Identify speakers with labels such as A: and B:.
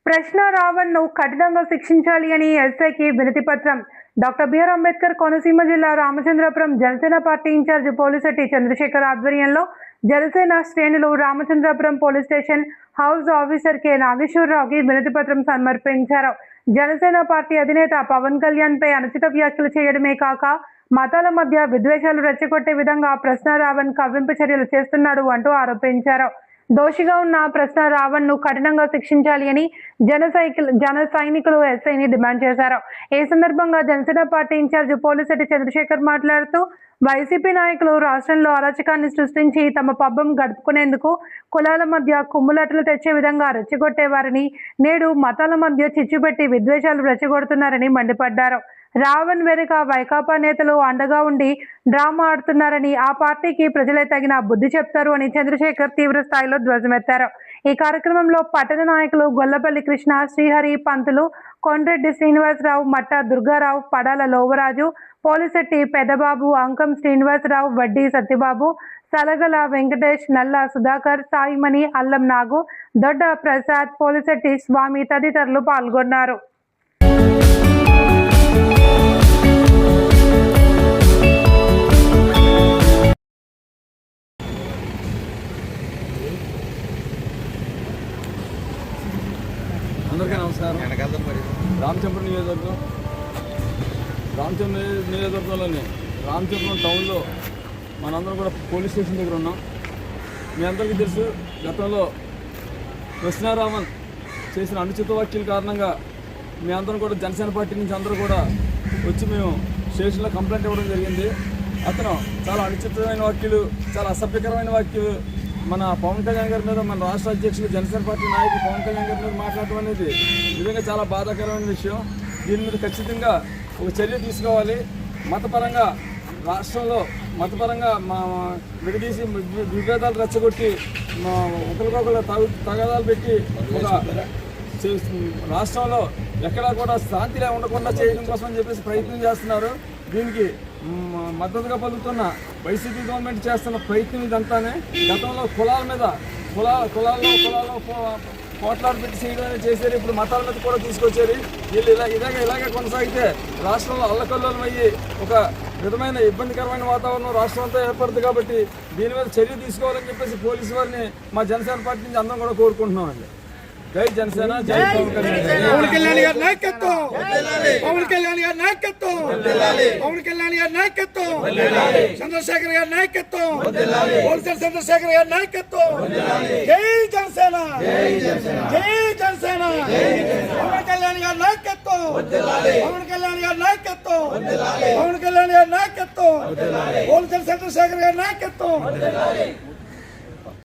A: ప్రశ్న రావణ్ను కఠినంగా శిక్షించాలి అని ఎస్ఐకి వినతి పత్రం. డాక్టర్ బిఆర్ అంబేద్కర్ కోనసీమ జిల్లా రామచంద్రపురం జనసేన పార్టీ ఇన్ఛార్జ్ పోలీసెట్టి చంద్రశేఖర్ ఆధ్వర్యంలో జనసేన శ్రేణులు Ramachandrapuram police station house officer K నాగేశ్వరరావుకి వినతి పత్రం సమర్పించారు. జనసేన పార్టీ అధినేత పవన్ కళ్యాణ్ పై అనుచిత వ్యాఖ్యలు చేయడమే కాక మతాల మధ్య విద్వేషాలు రెచ్చగొట్టే విధంగా ప్రశ్న రావణ్ కవ్వింపు చర్యలు చేస్తున్నాడు అంటూ ఆరోపించారు. దోషిగా ఉన్న ప్రశ్న రావణ్ను కఠినంగా శిక్షించాలి అని జన సైనికులు ఎస్ఐని డిమాండ్ చేశారు. ఈ సందర్భంగా జనసేన పార్టీ ఇన్ఛార్జ్ పోలిశెట్టి చంద్రశేఖర్ మాట్లాడుతూ వైసీపీ నాయకులు రాష్ట్రంలో అరాచకాన్ని సృష్టించి తమ పబ్బం గడుపుకునేందుకు కులాల మధ్య కుమ్ములాటలు తెచ్చే విధంగా రెచ్చగొట్టేవారని, నేడు మతాల మధ్య చిచ్చుపెట్టి విద్వేషాలు రెచ్చగొడుతున్నారని మండిపడ్డారు. రావణ్ వెనుక వైకాపా నేతలు అండగా ఉండి డ్రామా ఆడుతున్నారని, ఆ పార్టీకి ప్రజలే తగిన బుద్ధి చెప్తారు అని చంద్రశేఖర్ తీవ్ర స్థాయిలో ధ్వజమెత్తారు. ఈ కార్యక్రమంలో పట్టణ నాయకులు గొల్లపల్లి కృష్ణ, శ్రీహరి, పంతులు, కొండ్రెడ్డి శ్రీనివాసరావు, మట్ట దుర్గారావు, పడాల లోవరాజు, పోలిశెట్టి పెద్దబాబు, అంకం శ్రీనివాసరావు, వడ్డీ సత్యబాబు, సలగల వెంకటేష్, నల్ల సుధాకర్, సాయిమణి, అల్లం నాగు, దొడ్డ ప్రసాద్, పోలిశెట్టి స్వామి తదితరులు పాల్గొన్నారు.
B: అందరికీ నమస్కారం. రామచంద్రపురం నియోజకవర్గంలోని రామచంద్రపురం టౌన్లో మనందరం కూడా పోలీస్ స్టేషన్ దగ్గర ఉన్నాం. మీ అందరికీ తెలుసు, గతంలో ప్రశ్న రావణ్ చేసిన అనుచిత వ్యాఖ్యల కారణంగా మీ అందరం కూడా జనసేన పార్టీ నుంచి అందరూ కూడా వచ్చి మేము స్టేషన్లో కంప్లైంట్ ఇవ్వడం జరిగింది. అతను చాలా అనుచితమైన వ్యాఖ్యలు, చాలా అసభ్యకరమైన వ్యాఖ్యలు మన పవన్ కళ్యాణ్ గారి మీద, మన రాష్ట్ర అధ్యక్షులు జనసేన పార్టీ నాయకులు పవన్ కళ్యాణ్ గారి మీద మాట్లాడటం అనేది నిజంగా చాలా బాధాకరమైన విషయం. దీని మీద ఖచ్చితంగా ఒక చర్య తీసుకోవాలి. మతపరంగా రాష్ట్రంలో మతపరంగా విడదీసి విభేదాలు రెచ్చగొట్టి ఒకరికొకరు తగాదాలు పెట్టి ఒక రాష్ట్రంలో ఎక్కడా కూడా శాంతి ఉండకుండా చేయడం కోసం అని చెప్పేసి ప్రయత్నం చేస్తున్నారు. దీనికి మద్దతుగా పలుకుతున్న వైసీపీ గవర్నమెంట్ చేస్తున్న ప్రయత్నం ఇదంతానే. గతంలో కులాల్లో పోట్లాడు పెట్టి చేయడం చేశారు. ఇప్పుడు మతాల మీద కూడా తీసుకొచ్చారు. వీళ్ళు ఇలాగే కొనసాగితే రాష్ట్రంలో అల్లకల్లోలం అయ్యి ఒక విధమైన ఇబ్బందికరమైన వాతావరణం రాష్ట్రం అంతా ఏర్పడుతుంది. కాబట్టి దీని మీద చర్య తీసుకోవాలని చెప్పేసి పోలీసు వారిని మా జనసేన పార్టీ నుంచి అందరం కూడా కోరుకుంటున్నామండి. జై జనసేన, జై పవన్
C: కళ్యాణ్ గారి నాయకత్వం, పవన్ కళ్యాణ్ గారి నాయకత్వం, పవన్ కళ్యాణ్ గారి నాయకత్వం, చంద్రశేఖర్ గారి నాయకత్వం, పోలీసు చంద్రశేఖర్ గారి నాయకత్వం. జై జనసేన, జై జనసేన, పవన్ కళ్యాణ్ గారి నాయకత్వం, పవన్ కళ్యాణ్ గారి నాయకత్వం, పవన్ కళ్యాణ్ గారి నాయకత్వం, పోలీసు చంద్రశేఖర్ గారి నాయకత్వం.